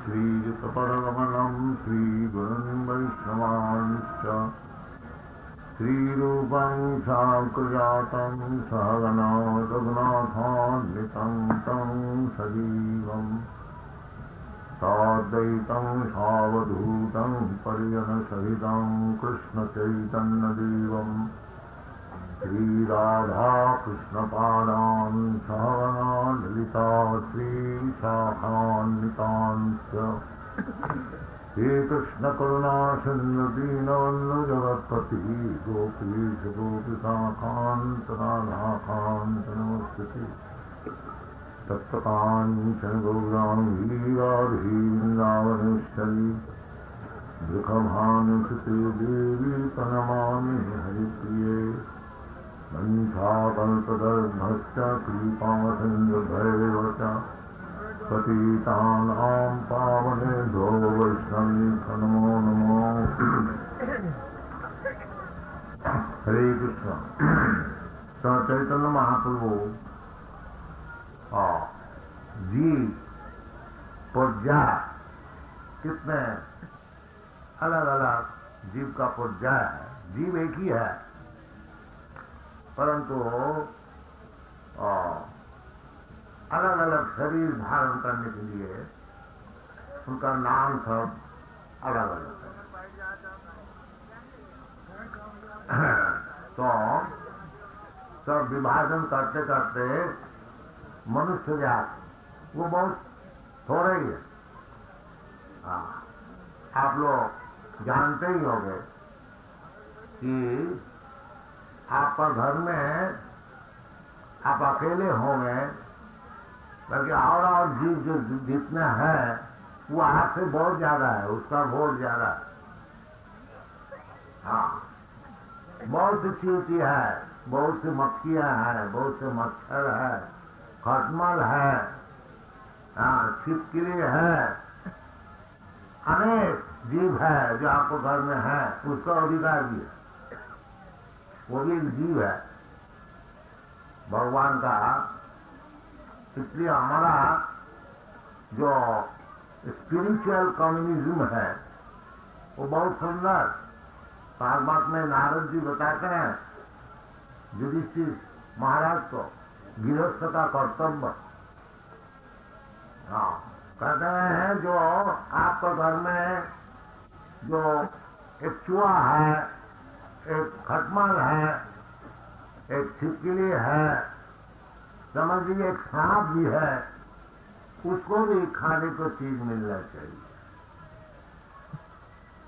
श्रीयुतपरगमनं श्रीगुरुं वैष्णवांश्च श्रीरूपं साग्रजातं सहगना रघुनाथान्वितं तं सजीवम् साद्वैतं सावधूतं परिजनसहितं कृष्णचैतन्यदेवं श्रीराधाकृष्णपादान् सहगना ललिता श्रीशाखान्वितांश्च श्रीकृष्णकरुणासिन्धु दीनबन्धु जगत्पतिः गोपीश गोपिकान्त राधाकान्त नमस्ते तप्तकाञ्चन गौराङ्गी राधे वृन्दावनेश्वरी वृषभानुसुते देवी प्रणमामि हरिप्रिये वंशाकल्पतरुभ्यश्च कृपासिन्धुभ्यैव च पतितानां पावनेभ्यो वैष्णवेभ्यो नमो नमः। हरे कृष्ण। तो चैतन्य महाप्रभु जीव पर्याय कितने अलग अलग जीव का पर्याय है। जीव एक ही है परंतु अलग अलग शरीर धारण करने के लिए उनका नाम सब अलग अलग है। तो सब विभाजन करते करते मनुष्य जात वो बहुत थोड़े ही है। आप लोग जानते ही होंगे कि आपका घर में आप अकेले होंगे बल्कि और जीव जो जितने हैं वो आपसे बहुत ज्यादा है, उसका बहुत ज्यादा है। हाँ, बहुत सी चींटी है, बहुत सी मक्खियां हैं, बहुत से मच्छर है, खटमल है, हाँ छिपकली है, अनेक जीव है जो आपको घर में है, उसका अधिकार भी है, वो भी एक जीव है भगवान का। इसलिए हमारा जो स्पिरिचुअल कम्युनिज्म है वो बहुत सुंदर। भागवत में नारद जी बताते हैं युधिष्ठिर महाराज को गृहस्थ का कर्तव्य। हाँ, कहते हैं जो आपके घर में जो एक चूहा है, एक खटमल है, एक छिपकली है, समझ लीजिए एक सांप भी है, उसको भी खाने को चीज मिलना चाहिए,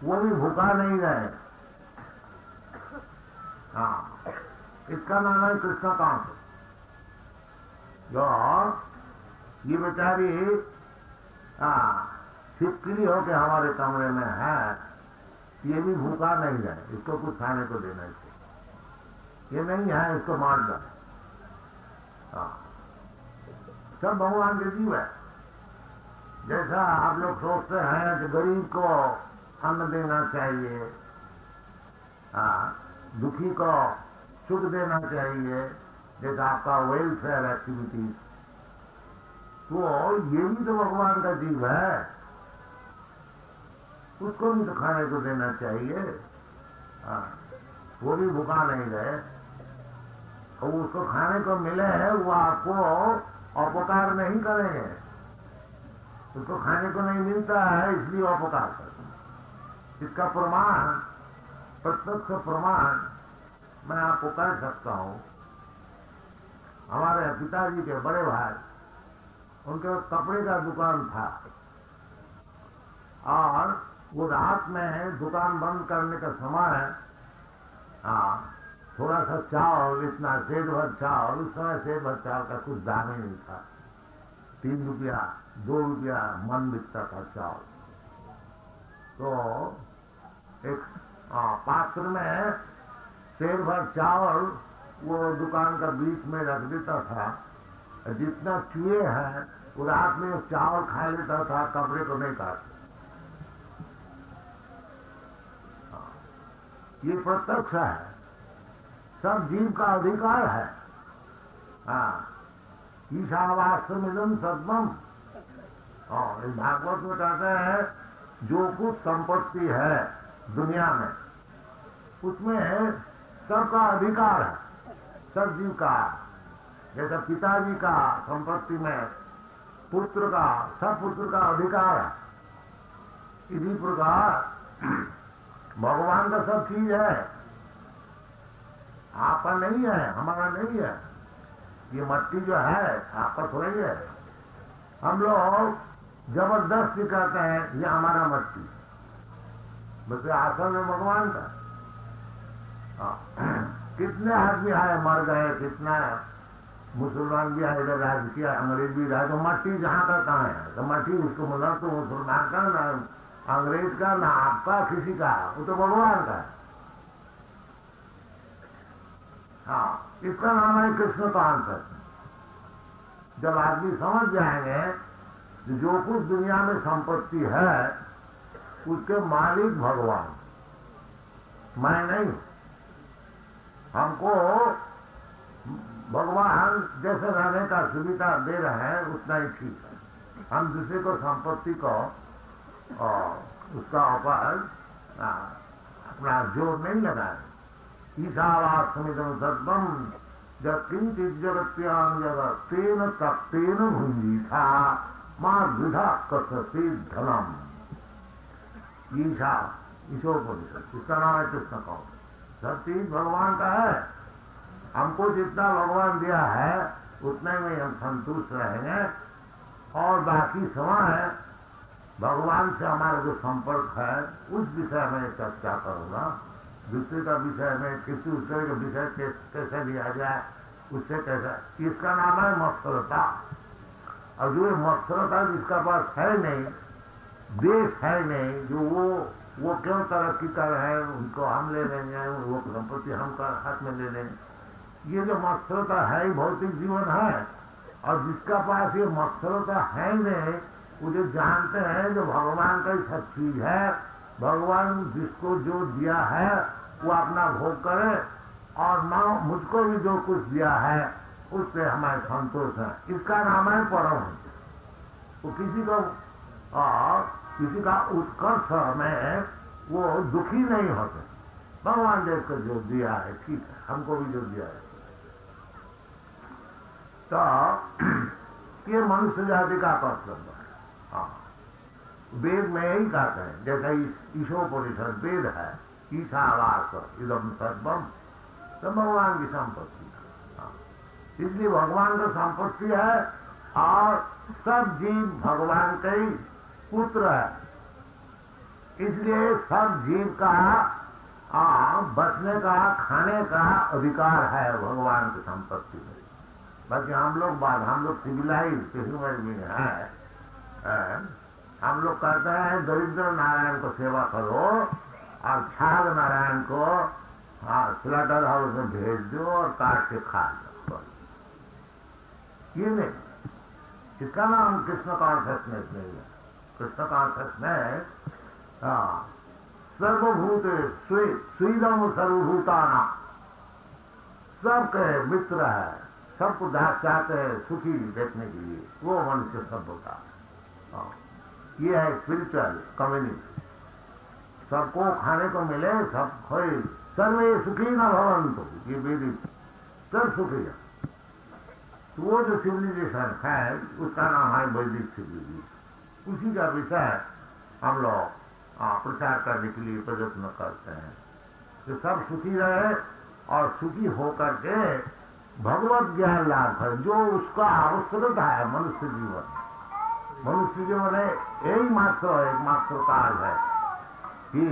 वो भी भूखा नहीं रहे। हाँ, इसका नाम है कृष्णकांत। जो ये बेचारी छिपकली होके हमारे कमरे में है, ये भी भूखा नहीं रहे, इसको कुछ खाने को देना चाहिए। ये नहीं है, इसको मार दो। सब भगवान के जीव है। जैसा आप लोग सोचते हैं कि गरीब को अन्न देना चाहिए, दुखी को सुख देना चाहिए, जैसा आपका वेलफेयर एक्टिविटीज, तो ये भी तो भगवान का जीव है, उसको भी तो खाने को देना चाहिए। वो भी भूखा नहीं रहे और उसको खाने को मिले है, वो आपको अपकार नहीं करेंगे। उसको खाने को नहीं मिलता है इसलिए अपकार करते। इसका प्रमाण, प्रत्यक्ष प्रमाण मैं आपको कह सकता हूं। हमारे पिताजी के बड़े भाई, उनके कपड़े का दुकान था और वो रात में दुकान बंद करने का समय थोड़ा सा चावल, इतना सेठ भर चावल, उस समय सेठ भर चावल का कुछ दाम ही नहीं था। 3 रुपया 2 रुपया मन बिकता था चावल। तो एक पात्र में सेठ भर चावल वो दुकान का बीच में रख देता था। जितना चूहे हैं वो रात में चावल खा लेता था, कपड़े को नहीं काटता। ये प्रत्यक्ष है, सब जीव का अधिकार है। ईशावास्यमिदं सर्वम हाँ, इस भागवत में कहते हैं जो कुछ संपत्ति है दुनिया में उसमें सबका अधिकार है, सब जीव का। जैसे पिताजी का संपत्ति में पुत्र का, सब पुत्र का अधिकार है, इसी प्रकार भगवान का सब चीज है, आपका नहीं है, हमारा नहीं है। ये मट्टी जो है आपका थोड़ा ही है। हम लोग जबरदस्ती कहते हैं ये हमारा मट्टी, बस आसन में भगवान का। कितने आदमी आए मर गए, कितना मुसलमान भी आए, इधर राज किया, अंग्रेज भी रहा, तो मट्टी जहां का कहाँ है? तो मट्टी उसको मतलब तो मुसलमान का ना अंग्रेज का ना आपका किसी का, वो तो भगवान का है। हाँ, इसका नाम है कृष्ण कॉन्सेप्ट। जब आदमी समझ जाएंगे कि जो कुछ दुनिया में संपत्ति है उसके मालिक भगवान, मैं नहीं। हमको भगवान जैसे रहने का सुविधा दे रहे हैं उतना ही ठीक है। हम दूसरे को संपत्ति को उसका ऊपर अपना जोर नहीं लगाए। ईशावास्यमिदं सर्वं यत्किंचित् जगत्यां जगत् तेन तप्तेन भुंजीथा मा द्विधा कस्यति धनम। ईशोपनिषद, इसका नाम है कृष्ण कौन। सब चीज भगवान का है। हमको जितना भगवान दिया है उतने में हम संतुष्ट रहेंगे, और बाकी समय भगवान से हमारा जो संपर्क है उस विषय में चर्चा करूंगा। दूसरे का विषय में, किसी दूसरे का विषय कैसे लिया जाए, उससे कैसे, इसका नाम है मत्सरता। और जो मत्सरता जिसका पास है नहीं, देश है नहीं, जो वो क्यों तरक्की कर रहे हैं, उनको हम ले लेंगे, वो संपत्ति हम हाथ में ले लेंगे। ये जो मत्सरता है भौतिक जीवन है। और जिसका पास ये मत्सरता है नहीं, वो जो जानते हैं जो भगवान का ही सब चीज है, भगवान जिसको जो दिया है वो अपना भोग करे, और माँ मुझको भी जो कुछ दिया है उससे हमारे संतोष है। इसका नाम है परमहंस। वो किसी का उत्कर्ष में वो दुखी नहीं होते। भगवान देव को जो दिया है ठीक है, हमको भी जो दिया है। तो ये मनुष्य जाति का कर्तव्य है। हाँ, वेद में यही कहते हैं, जैसे ईशोपनिषद वेद है, ईशावास इदम सर्वम, तो भगवान की संपत्ति है। इसलिए भगवान का संपत्ति है, और सब जीव भगवान के ही पुत्र है। इसलिए सब जीव का बचने का, खाने का अधिकार है भगवान की संपत्ति में। बाकी हम लोग सिविलाइज में है। हम लोग कहते हैं दरिद्र नारायण को सेवा करो, और छाग नारायण को स्लटर हाउस में भेज दो और काट के खा लो। ये नहीं, इसका नाम कृष्ण कॉन्शियसनेस नहीं है। कृष्ण कॉन्शियसनेस सर्वभूत स्वीदम सर्वभूताना, सबके मित्र है, सबको चाहते हैं सुखी देखने के लिए, वो मनुष्य सब होता है। ये है स्पिरिचुअल कम्युनिटी। सबको खाने को मिले, सब खोए, सर्वे सुखी न भवन्तु, ये वेदिक सब सुखी है। तो वो जो सिविलाइजेशन है उसका नाम है वैदिक सिविलाइजेशन। उसी का विषय हम लोग प्रचार करने के लिए प्रयत्न करते हैं कि सब सुखी रहे, और सुखी होकर के भगवत ज्ञान लाभ करे, जो उसका आवश्यकता है मनुष्य जीवन। मनुष्य जीवन है एकमात्र काल है कि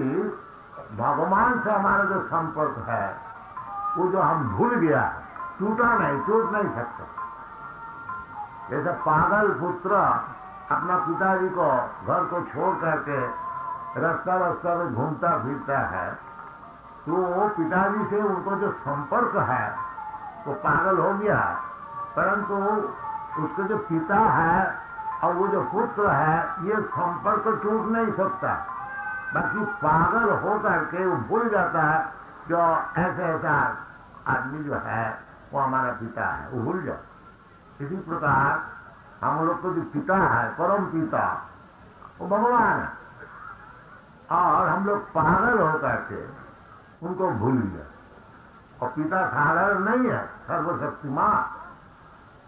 भगवान से हमारा जो संपर्क है वो जो हम भूल गया, टूटा नहीं, टूट नहीं सकता। जैसे पागल पुत्र अपना पिताजी को घर को छोड़ करके रास्ता में घूमता फिरता है, तो वो पिताजी से उनको जो संपर्क है वो पागल हो गया, परंतु उसके जो पिता है और वो जो पुत्र है, ये संपर्क टूट नहीं सकता। बाकी पागल हो करके वो भूल जाता है जो ऐसा आदमी जो है वो हमारा पिता है, वो भूल जाता। इसी प्रकार हम लोग को जो पिता है, परम पिता, वो भगवान है, और हम लोग पागल होकर के उनको भूल गए। और पिता साधारण नहीं है, सर्वशक्तिमान।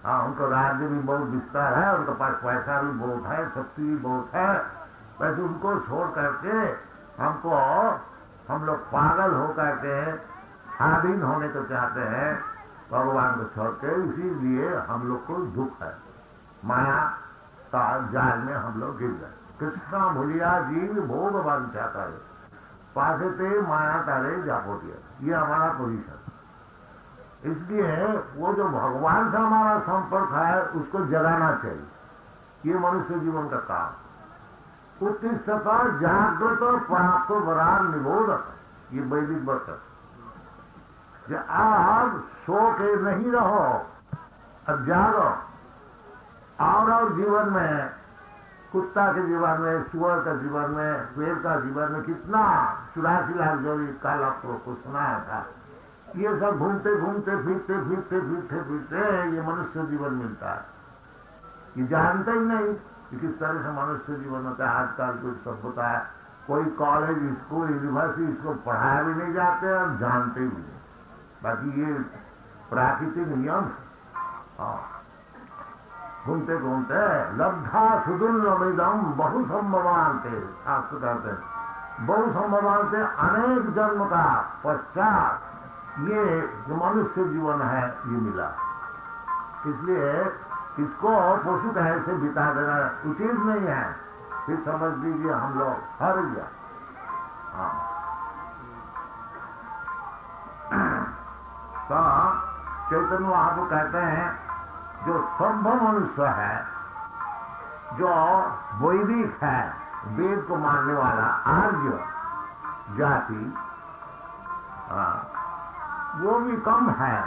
हाँ, उनको राज्य भी बहुत विस्तार है, उनके पास पैसा भी बहुत है, शक्ति भी बहुत है, वैसे उनको छोड़ करके हमको, हम लोग पागल होकर के स्वाधीन होने को चाहते हैं भगवान को छोड़ के। इसीलिए हम लोग को दुख है, माया का जाल में हम लोग गिर गए। कृष्णा भूलिया जीव भोग वांछा करे, पासे ते माया तारे जापोटिया, ये हमारा पोजीशन। इसलिए वो जो भगवान से हमारा संपर्क है उसको जगाना चाहिए, ये मनुष्य जीवन का काम। उत्तिष्ठत जागृत प्राप्त वरान निबोधक, ये वैदिक वचन। आप सो के नहीं रहो, अब जागो। और जीवन में, कुत्ता के जीवन में, सुअर का जीवन में, पेड़ का जीवन में कितना 84 लाख जो काल आपको सुनाया था, ये सब घूमते घूमते फिरते फिरते फिरते फिरते ये मनुष्य जीवन मिलता है। ये जानते ही नहीं कि किस तरह से मनुष्य जीवन होता है। आजकल कुछ सब होता है, कोई कॉलेज, स्कूल, यूनिवर्सिटी इसको पढ़ाया भी नहीं जाते और जानते भी नहीं। बाकी ये प्राकृतिक नियम है। हाँ, घूमते घूमते लब्धा सुदुर्लभम बहु संभवान थे, शास्त्र कहते हैं बहु संभवान से अनेक जन्म का पश्चात ये जो मनुष्य जीवन है ये मिला। इसलिए इसको पशु कहे से बिता देना उचित नहीं है। फिर समझ लीजिए हम लोग हर गया। हाँ, तो चैतन्य महाप्रभु कहते हैं जो सभ्य मनुष्य है, जो वैदिक है, वेद को मानने वाला आर्य जाति, वो भी कम है।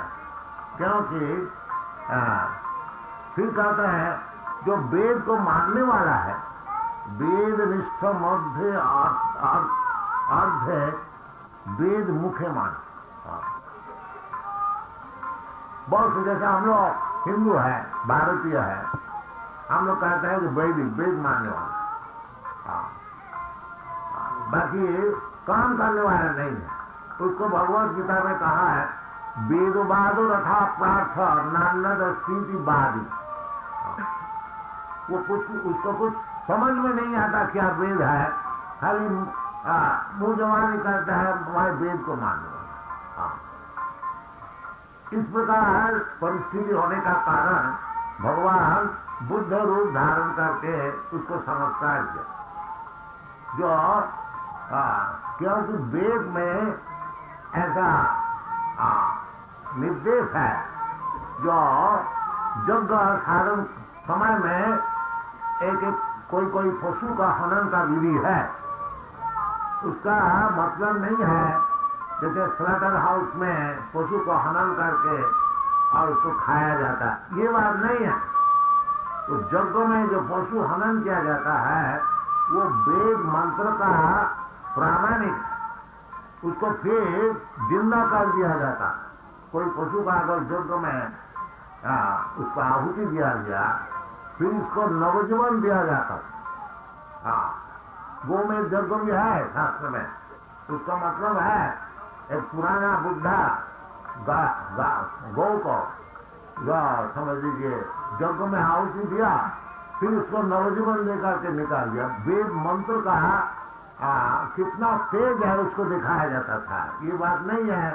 क्योंकि फिर कहते हैं जो वेद को मानने वाला है, वेद निष्ठ मध्य अर्ध वेद मुख्य मान। बहुत जैसे हम लोग हिंदू है, भारतीय है, हम लोग कहते हैं कि वैदिक, वेद मानने वाला। बाकी काम करने वाला नहीं है। उसको भगवत गीता में कहा है वेदवादो रथा प्रार्थ नान्नद स्थिति बादी। वो कुछ, उसको कुछ समझ में नहीं आता क्या वेद है, खाली मुंह जवानी करता है मैं वेद को मानने वाला। इस प्रकार परिस्थिति होने का कारण भगवान बुद्ध रूप धारण करके उसको संस्कार किया। जो क्योंकि वेद में ऐसा निर्देश है, जो यज्ञ साधन समय में एक कोई पशु का हनन का विधि है, उसका मतलब नहीं है जैसे स्लॉटर हाउस में पशु को हनन करके और उसको खाया जाता है, ये बात नहीं है। तो यज्ञ में जो पशु हनन किया जाता है वो वेद मंत्र का प्रामाणिक, उसको फिर जिंदा कर दिया जाता। कोई पशु का अगर यज्ञ में उसको आहुति दिया गया, फिर उसको नवजीवन दिया जाता। गो में यज्ञ भी है शास्त्र में, उसका मतलब है एक पुराना बुढ़ा गौ को समझ लीजिए यज्ञ में आहुति दिया, फिर उसको नवजीवन देकर के निकाल दिया। वेद मंत्र का कितना तेज है उसको दिखाया जाता था। ये बात नहीं है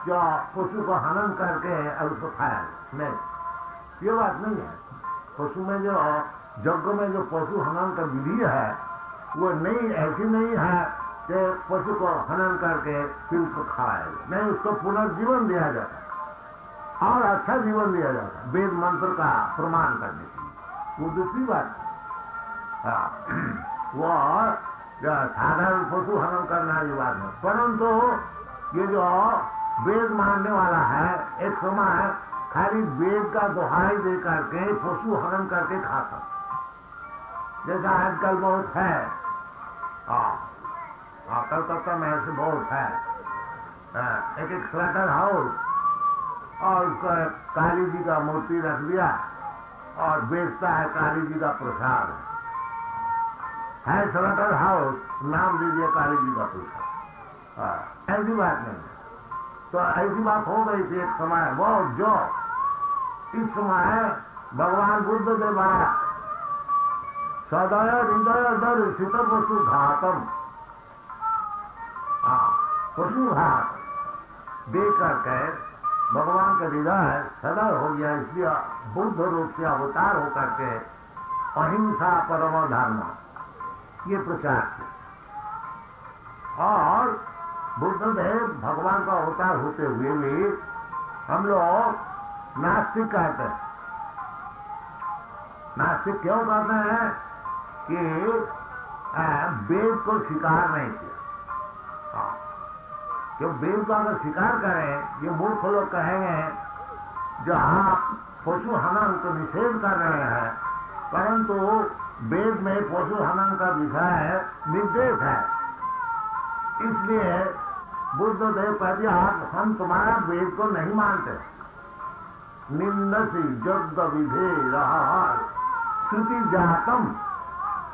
जो पशु को हनन करके और उसको खाया नहीं, ये बात नहीं है। पशु में जो यज्ञ में जो पशु हनन का विधि है वो नहीं, ऐसी नहीं है कि पशु को हनन करके फिर उसको खाया, नहीं, उसको पुनर्जीवन दिया जाता और अच्छा जीवन दिया जाता वेद मंत्र का प्रमाण करने के लिए। वो दूसरी बात वो साधारण पशु हनन करना ये बात है। परंतु ये जो वेद मानने वाला है एक समय खाली वेद का दोहाई दे करके पशु हनन करके खाता, जैसा आजकल बहुत है। कलकत्ता में ऐसे बहुत है, एक स्लॉटर हाउस और उसका काली जी का मूर्ति रख दिया और बेचता है काली जी का प्रसाद, है स्लॉटर हाउस, नाम दीजिए काली जी का प्रसाद। ऐसी बात नहीं। तो ऐसी बात हो गई थी एक समय, वो जो इस समय भगवान बुद्ध देव आया, सदय हृदय दर्शित पशु घातम, पशु घात देख करके भगवान का हृदय सदय हो गया, इसलिए बुद्ध रूप से अवतार होकर के अहिंसा परम धर्म ये प्रचार किया। और बुद्धदेव भगवान का अवतार होते हुए भी हम लोग नास्तिक कहते हैं। नास्तिक क्यों कहते हैं? कि वेद को स्वीकार नहीं किया। क्यों वेद को अगर स्वीकार करें, ये मूर्ख लोग कहेंगे जो आप पशु हनन को निषेध कर रहे हैं, परंतु वेद में पशु हनन का विषय निर्देश है, इसलिए बुद्धदेव कहते आप हम तुम्हारा वेद को नहीं मानते। निंदसी जग विधे रहा श्रुति जातम,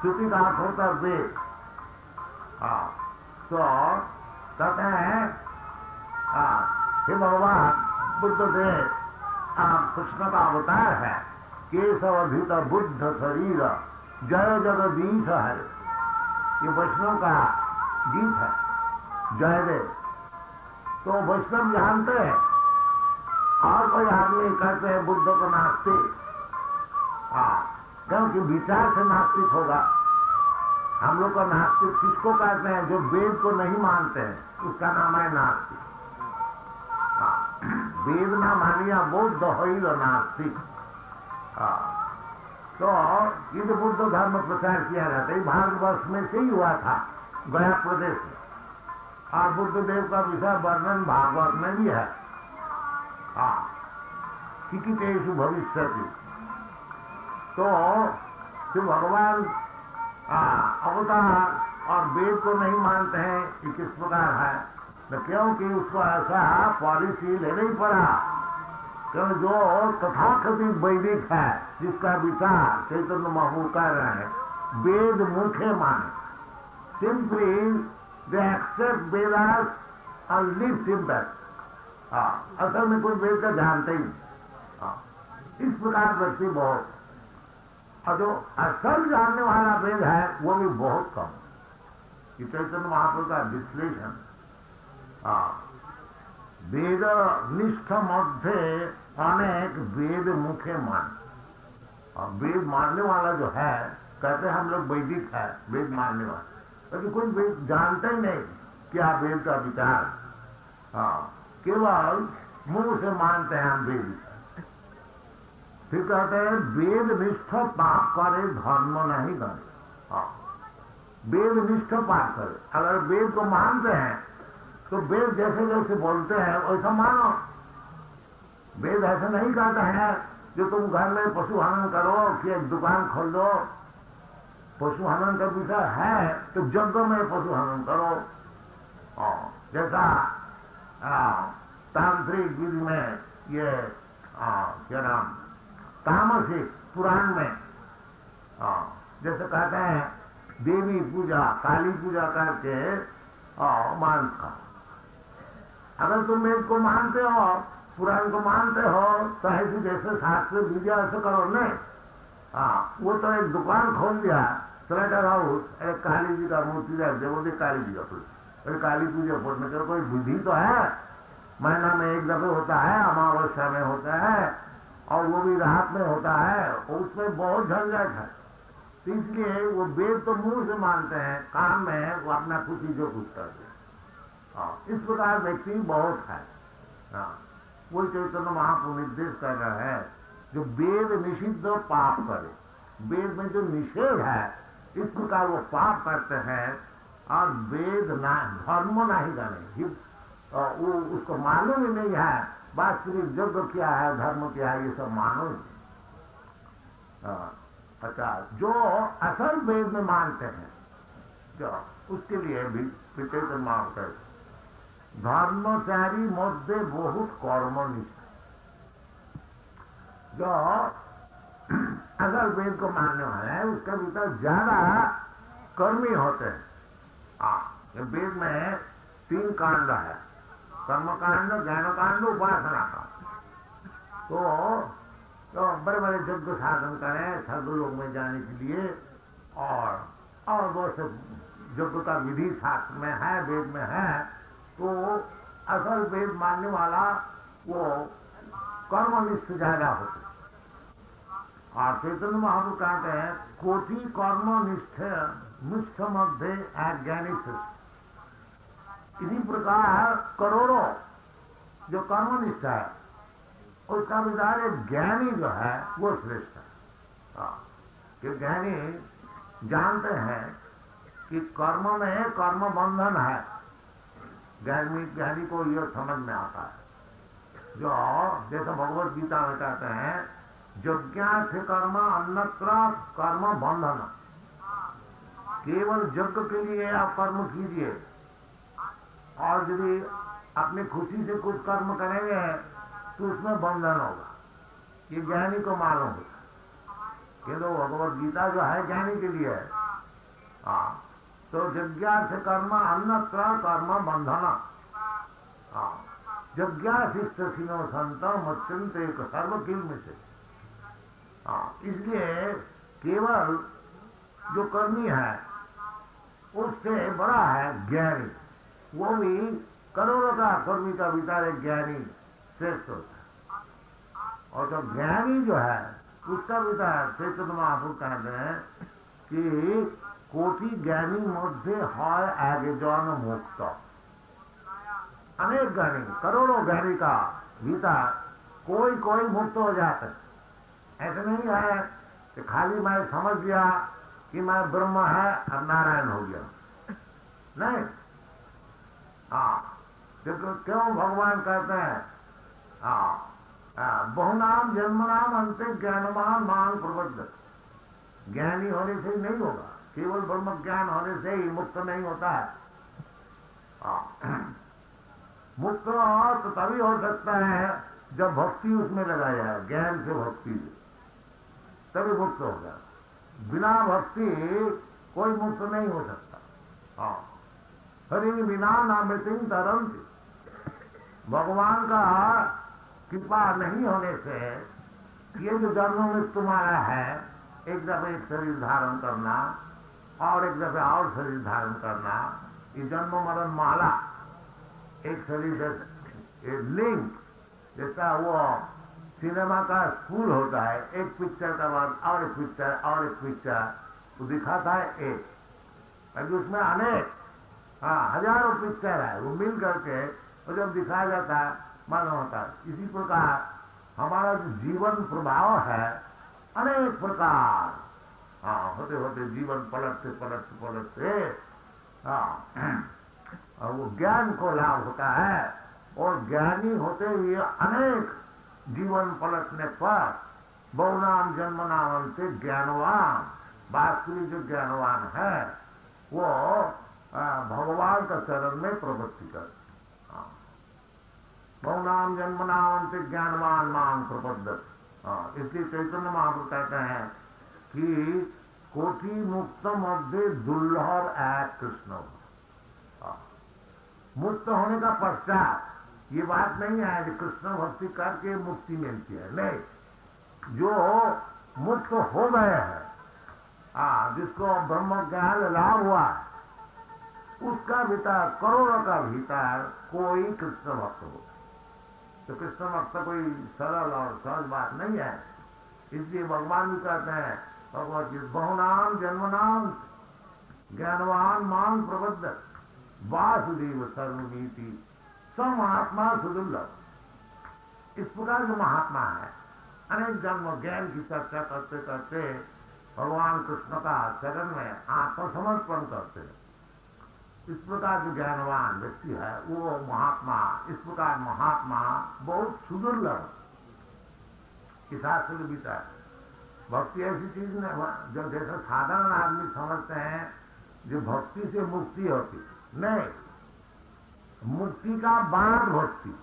श्रुति का अर्थ होता है वेद। तो कहते हैं हे भगवान बुद्धदेव आप कृष्ण का अवतार है, केशव अधित बुद्ध शरीर जय जगदीश है, ये वैष्णव का गीत है, जयदेव। तो वैष्णव जानते हैं, और कोई आदमी कहते हैं बुद्ध को नास्तिक, क्योंकि विचार से नास्तिक होगा। हम लोग को नास्तिक किसको कहते हैं? जो वेद को नहीं मानते हैं, उसका नाम है नास्तिक। वेद ना मानिया बौद्ध होइल नास्तिक। तो ये जो बुद्ध धर्म प्रचार किया जाता है, भारतवर्ष में से ही हुआ था, गया प्रदेश में, और बुद्धदेव का विषय वर्णन भागवत में भी है। चिकितेषु भविष्यति। तो भगवान अवतार और वेद को नहीं मानते हैं, ये किस प्रकार है? तो क्योंकि उसको ऐसा पॉलिसी लेना ही पड़ा, क्योंकि जो तथाकथित वैदिक है, जिसका विचार चैतन्य महाप्रभु कर रहे हैं, वेद मुखे माने, सिंपली दे एक्सेप्ट वेदास और लिव सिंपल। असल में कोई वेद का जानते ही नहीं। इस प्रकार व्यक्ति बहुत, और जो असल जानने वाला वेद है वो भी बहुत कम। ये चैतन्य महाप्रभु का विश्लेषण, वेद निष्ठ मध्य अनेक वेद मुखे मान, और वेद मानने वाला जो है, कहते हैं हम लोग वैदिक है वेद मानने वाला, क्योंकि कोई वेद जानता ही नहीं क्या वेद का विचार, केवल मुंह से मानते हैं हम वेद। फिर कहते हैं वेद निष्ठ पाप करे धर्म नहीं करे। वेद निष्ठ पाप करे, अगर वेद को मानते हैं तो वेद जैसे जैसे बोलते हैं वैसा मानो। वेद ऐसा नहीं कहता है जो तुम घर में पशु हनन करो कि एक दुकान खोल दो, पशु हनन का विषय है तो यज्ञ में पशु हनन करो। जैसा तांत्रिक विधि में ये क्या नाम तामसिक पुराण में जैसे कहते हैं देवी पूजा काली पूजा करके मांस खाओ। अगर तुम वेद को मानते हो, पुराण को मानते हो, तो ऐसे जैसे शास्त्र विद्या ऐसे करो नहीं। वो तो एक दुकान खोल दिया स्लॉटर हाउस, एक काली जी का मूर्ति रख दे, बोलते काली जी का पूजा, काली पूजा बोलने का कोई विधि तो है, महीना में एक दफे होता है, अमावस्या में होता है, और वो भी रात में होता है, उसमें बहुत झंझट है। तो इसलिए वो वेद तो मुंह से मानते हैं, काम में वो अपना खुशी जो कुछ करते हैं। इस प्रकार व्यक्ति बहुत है। वो चैतन्य महाप्रभु निर्देश कर रहा है, जो वेद निषिद्ध पाप करे, वेद में जो निषेध है, इस प्रकार वो पाप करते हैं, और वेद ना धर्म नहीं जाने, वो उसको मालूम ही नहीं है वास्तविक यज्ञ क्या है, धर्म क्या है, ये सब मालूम। अच्छा, जो असल वेद में मानते हैं, जो उसके लिए भी चैतन्य महाप्रभु धर्मचारी मध्य बहुत कर्मनिष्ठ, जो अगर वेद को मानने वाला है उसके भीतर ज्यादा कर्मी होते हैं। वेद में 3 कांड है, कर्मकांड, ज्ञानकांड, उपासना कांड। तो बड़े बड़े यज्ञ साधन करें स्वर्ग लोक में जाने के लिए, और वो सब यज्ञ का विधि शास्त्र में है, वेद में है। तो असल वेद मानने वाला वो कर्मनिष्ठ ज्यादा होते। और चैतन्य महाप्रभु कहते हैं कोटि कर्मनिष्ठ निष्ठ मध्य अज्ञानी श्रेष्ठ। इसी प्रकार करोड़ों जो कर्मनिष्ठ है उसका विचार एक ज्ञानी जो है वो श्रेष्ठ है। कि ज्ञानी जानते हैं कि कर्म में कर्म बंधन है। ज्ञानी को यह समझ में आता है, जो जैसे भगवत गीता में कहते हैं यज्ञार्थ कर्म अन्यत्र कर्म बंधन। केवल यज्ञ के लिए आप कर्म कीजिए, और यदि अपनी खुशी से कुछ कर्म करेंगे तो उसमें बंधन होगा। ये ज्ञानी को मालूम होता है। तो भगवत गीता जो है ज्ञानी के लिए है। तो यज्ञार्थ कर्म अन्यत्र कर्म बंधन। यज्ञाशिष्ट सिनो संत मच्यंत एक सर्वकिल में से। इसलिए केवल जो कर्मी है उससे बड़ा है ज्ञानी। वो भी करोड़ों का कर्मी का विचार एक ज्ञानी श्रेष्ठ होता है। और जो ज्ञानी जो है उसका विचार चैतन्य महाप्रभु कहते हैं कि कोटि ज्ञानी मध्य है एकजन मुक्त। अनेक ज्ञानी, करोड़ों ज्ञानी का विचार कोई कोई मुक्त हो जाता है। ऐसा नहीं है कि खाली मैं समझ गया कि मैं ब्रह्म है अब नारायण हो गया, नहीं। क्यों भगवान कहते हैं बहुनाम जन्मनाम अंते ज्ञानवान मांग प्रबद्ध। ज्ञानी होने से ही नहीं होगा, केवल ब्रह्म ज्ञान होने से ही मुक्त नहीं होता है। मुक्त तो तभी हो सकता है जब भक्ति उसमें लगाया है, ज्ञान से भक्ति तभी मुक्त होगा। बिना भक्ति कोई मुक्त नहीं हो सकता। हरि बिना नामृतिम तरंती। भगवान का कृपा नहीं होने से ये जो जन्म में तुम्हारा है, एक दफे एक शरीर धारण करना और एक दफे और शरीर धारण करना, ये जन्म मरण माला, एक शरीर से लिंक, जैसा वो सिनेमा का स्कूल होता है, एक पिक्चर का बाद और एक पिक्चर और एक पिक्चर तो दिखाता है एक, क्योंकि उसमें अनेक हजारों पिक्चर है, वो मिल करके और जब दिखाया जाता है मालूम होता है। इसी प्रकार हमारा जो जीवन प्रभाव है अनेक प्रकार होते होते जीवन पलटते पलटते पलटते और वो ज्ञान को लाभ होता है। और ज्ञानी होते हुए अनेक जीवन पलटने पर बहुनाम जन्मनाम से ज्ञानवान, वास्तविक जो ज्ञानवान है वो भगवान का चरण में प्रवृत्ति कर। बहुनाम जन्मनाम से ज्ञानवान मांग प्रबद्ध। इसलिए चैतन्य महाप्रभु कहते हैं कि कोटि मुक्त मध्य दुर्लभ एक कृष्ण। मुक्त होने का पश्चात ये बात नहीं है कि कृष्ण भक्ति करके मुक्ति मिलती है, नहीं। जो मुक्त हो गए हैं, जिसको ब्रह्म ज्ञान लाभ हुआ है, उसका भीतर करोड़ों का भीतर कोई कृष्ण भक्त हो। तो कृष्ण भक्त कोई सरल और सहज बात नहीं है। इसलिए भगवान भी कहते हैं भगवत गीता, बहुनाम जन्मनाम ज्ञानवान मांग प्रबद्ध वासुदेव सर्वनीति स महात्मा सुदुर्लभ। इस प्रकार जो महात्मा है अनेक जन्म ज्ञान की चर्चा करते करते भगवान कृष्ण का चरण में आत्मसमर्पण करते हैं। इस प्रकार जो ज्ञानवान व्यक्ति है वो महात्मा, इस प्रकार महात्मा बहुत सुदुर्लभ। इस शास्त्र के भीतर भक्ति ऐसी चीज नहीं जो जैसा साधारण आदमी समझते हैं जो भक्ति से मुक्ति होती, नहीं। मुक्ति का बाद भक्ति।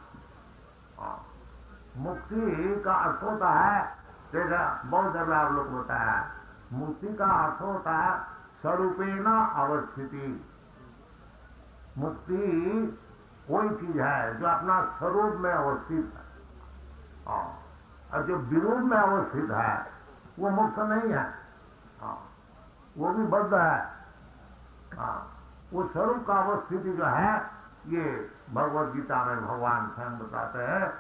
मुक्ति का अर्थ होता है जैसा बहुत जगह आप लोग बताया, मुक्ति का अर्थ होता है स्वरूपेण अवस्थिति। मुक्ति कोई चीज है जो अपना स्वरूप में अवस्थित है, और जो विरूप में अवस्थित है वो मुक्त नहीं है, वो भी बद्ध है। वो स्वरूप का अवस्थिति जो है, ये भगवद गीता में भगवान स्वयं बताते हैं,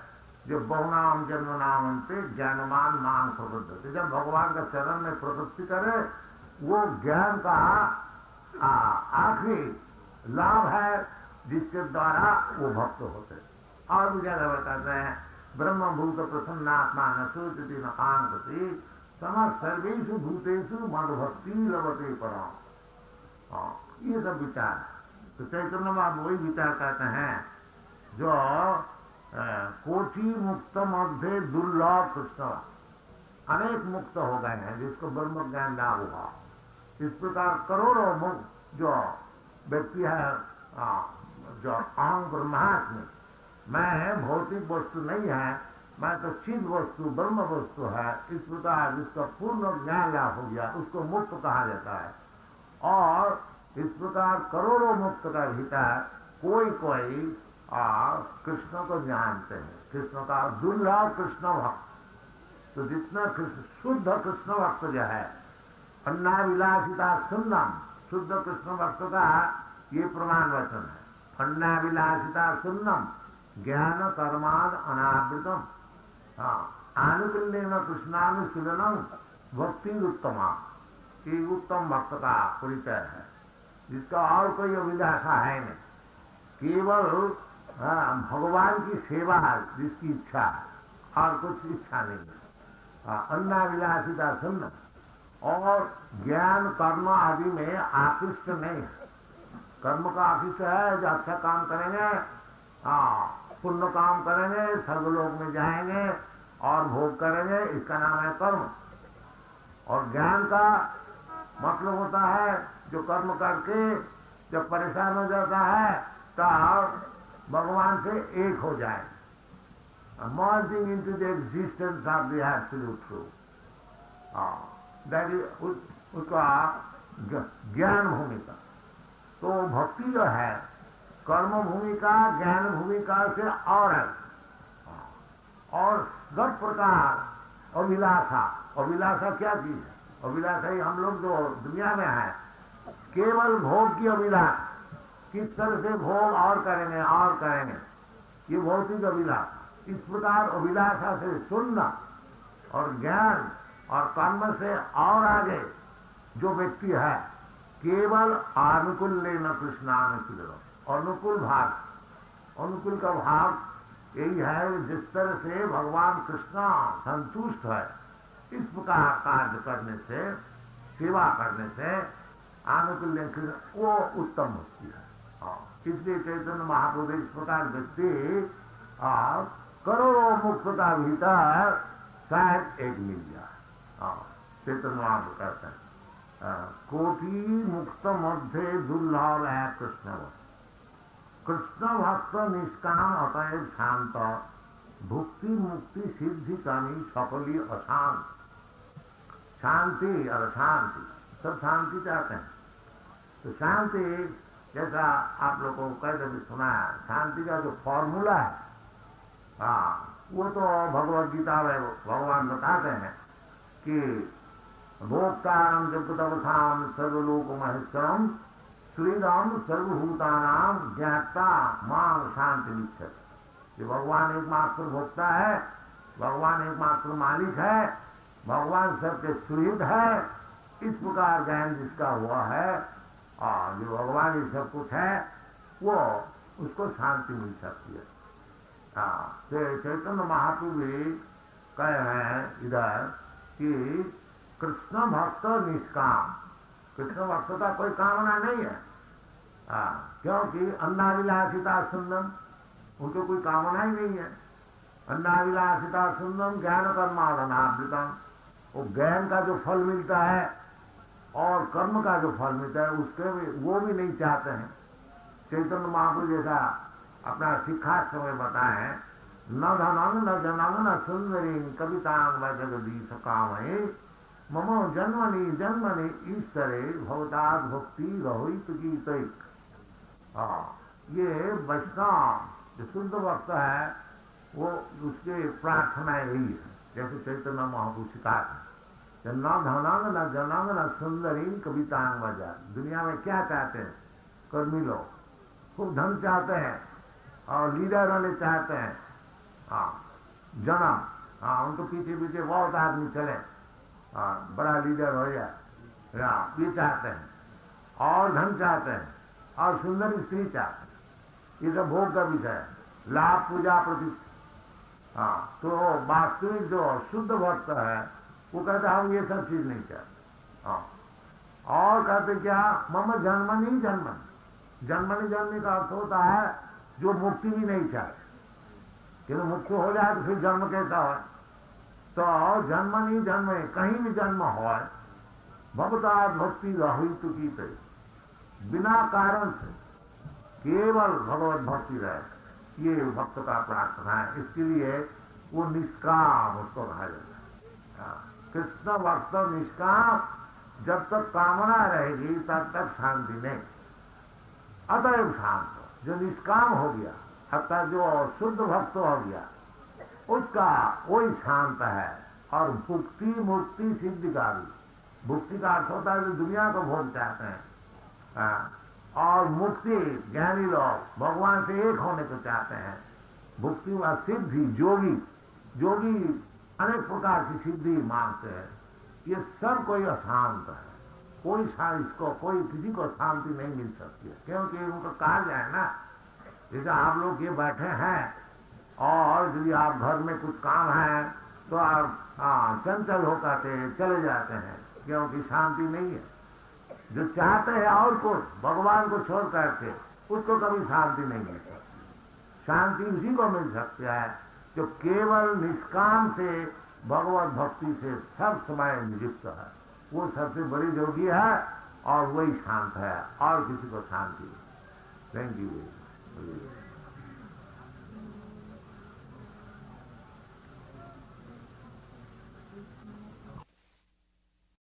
जो बहुनाम जन्म नाम पे ज्ञानमान मांग प्रबुद्ध। जब भगवान का चरण में प्रवृत्ति करे, वो ज्ञान का आखिरी लाभ है जिसके द्वारा वो भक्त होते। और भी जगह बताते हैं, ब्रह्मभूत प्रसन्नात्मा न सोचती न कांक्षति समस्त सर्वेषु भूतेषु मदभक्ति लभते परम। ये सब विचार है। तो चैतन्य में वही विचार कहते हैं, जो कोटि मुक्त मध्य दुर्लभ कृष्ण, अनेक मुक्त हो गए हैं जिसको ब्रह्म ज्ञान लाभ हुआ। इस प्रकार करोड़ों मुक्त जो व्यक्ति है, जो अहं ब्रह्मास्मि, मैं भौतिक वस्तु नहीं है, मैं तो चिद वस्तु ब्रह्म वस्तु है, इस प्रकार जिसका पूर्ण ज्ञान लाभ हो गया उसको मुक्त कहा जाता है। और इस प्रकार करोड़ों मुक्त का भीतर कोई कोई कृष्ण को जानते हैं, कृष्ण का दुर्लभ कृष्ण भक्त। तो जितना शुद्ध कृष्ण भक्त जो है, अन्ना विलासिता सुन्नम, शुद्ध कृष्ण भक्त का ये प्रमाण वचन है। अन्ना विलासिता सुन्नम ज्ञान कर्माद अनावृतम आनुकूल्येन कृष्णानुशीलनम भक्ति उत्तमा। ये उत्तम भक्त का परिचय है, जिसका और कोई अभिलाषा है नहीं, केवल भगवान की सेवा जिसकी इच्छा है, और कुछ इच्छा नहीं है। अन्नाविलासिता सुन्न, और ज्ञान कर्म आदि में आकृष्ट नहीं है। कर्म का आकृष्ट है, जो अच्छा काम करेंगे, पुण्य काम करेंगे, स्वर्गलोक में जाएंगे और भोग करेंगे, इसका नाम है कर्म। और ज्ञान का मतलब होता है जो कर्म करके जब परेशान हो जाता है तब भगवान से एक हो जाए, merging into the existence of the absolute truth। उसका ज्ञान भूमिका। तो भक्ति जो है कर्म भूमिका ज्ञान भूमिका से और है। और सब प्रकार अभिलाषा, अभिलाषा क्या चीज है? अभिलाषा ही हम लोग जो दुनिया में है, केवल भोग की अभिलाषा, किस तरह से भोग और करेंगे और करेंगे, ये भौतिक अभिलाषा। इस प्रकार अभिलाषा से सुनना और ज्ञान और कर्म से और आगे जो व्यक्ति है, केवल अनुकूल लेना कृष्णानुकूल, अनुकूल भाव, अनुकूल का भाव यही है जिस तरह से भगवान कृष्ण संतुष्ट है, इस प्रकार कार्य करने से, सेवा करने से आनुकूल्य कृष्ण वो उत्तम भक्ति है। इसलिए चैतन्य महाप्रभु इस प्रकार व्यक्ति करोड़ों मुक्त का भीतर शायद एक मिल गया। चैतन्य महाप्रभु कहते हैं कोटि मुक्त मध्य दुर्लभ है कृष्ण भक्त। कृष्ण भक्त निष्काम अतएव शांत, भुक्ति मुक्ति सिद्धि कामी सकली अशांत। शांति और शांति, सब शांति चाहते हैं। तो शांति जैसा आप लोगों को कई दफे सुना है, शांति का जो फॉर्मूला है, वो तो भगवद गीता में भगवान बताते हैं कि भोक्तारम जगतवथाम सर्वलोक महेश्वरम श्रीराम सर्वभूतानाम ज्ञाता मां शांति निश्चय। ये भगवान एकमात्र भोक्ता है, भगवान एकमात्र मालिक है, भगवान सबके सुहृद है। इस प्रकार ज्ञान जिसका हुआ है और जो भगवान ये सब कुछ है, वो उसको शांति मिल सकती है। चैतन्य महाप्रभु भी कहे हैं इधर कि कृष्ण भक्त निष्काम, कृष्ण भक्त का कोई कामना नहीं है। क्योंकि अन्नाविलासिता सुंदम, उनको कोई कामना ही नहीं है। अन्नाविलासिता सुंदम ज्ञान कर्मावनावृतम, वो ज्ञान का जो फल मिलता है और कर्म का जो फल मिलता है उसके भी वो भी नहीं चाहते हैं। चैतन्य महाप्रभु जैसा अपना शिक्षाश्रम में बताए हैं न धनं न जनंग न सुंदरी कवितांग जगदीश कामये ममो जन्मनि जन्मनि ईश्वरे भवताद भक्ति रहित गीत। ये वैष्णव जो शुद्ध भक्त है वो उसके प्रार्थना यही है, जैसे चैतन्य महाप्रभु सिखाते हैं, न धनांग न जनांग न सुंदरी कवितांग वजा। दुनिया में क्या चाहते हैं कर्मी लोग? खूब धन चाहते हैं और लीडर होने चाहते हैं, जन्म, उनको पीछे पीछे बहुत आदमी चले, बड़ा लीडर हो जाए, ये चाहते हैं, और धन चाहते हैं, और सुंदर स्त्री चाहते हैं। ये सब भोग का विषय है, लाभ पूजा प्रतिष्ठा। तो वास्तविक जो शुद्ध भक्त है वो कहते हम ये सब चीज नहीं चाहते। और कहते क्या, मम जन्मनि जन्मनि। जन्मनि जन्मनि का अर्थ होता है जो मुक्ति भी नहीं चाहते, क्योंकि मुक्ति हो जाए तो फिर जन्म कैसा हो। तो जन्मनि जन्म, कहीं भी जन्म हो, भगवता भक्ति रहित की पे, बिना कारण से केवल भगवत भक्ति रहे, ये भक्त का प्रार्थना है। इसके लिए वो निष्काम उसको कहा जाता है। कृष्ण भक्त निष्काम, जब तक कामना रहेगी तब तक शांति नहीं। अतएव शांत जो निष्काम हो गया, अर्थात जो शुद्ध भक्त हो गया, उसका वही शांत है। और भुक्ति मुक्ति सिद्धि का भी, भुक्ति का अर्थ होता है जो दुनिया को भोग चाहते हैं, और मुक्ति ज्ञानी लोग भगवान से एक होने को चाहते हैं। भुक्ति व सिद्धि, जोगी जोगी अनेक प्रकार की सिद्धि मांगते हैं। ये सब कोई अशांत है, कोई इसको कोई किसी को शांति नहीं मिल सकती है, क्योंकि उनका कार्य है ना। जैसे आप लोग ये बैठे हैं और यदि आप घर में कुछ काम है तो आप चंचल होकर के चले जाते हैं, क्योंकि शांति नहीं है। जो चाहते हैं और कुछ भगवान को छोड़ करके, उसको कभी शांति नहीं मिल सकती। शांति उसी को मिल सकती है जो केवल निष्काम से भगवत भक्ति से सब समय नियुक्त है। वो सबसे बड़ी योगी है और वही शांत है, और किसी को शांति नहीं। Thank you.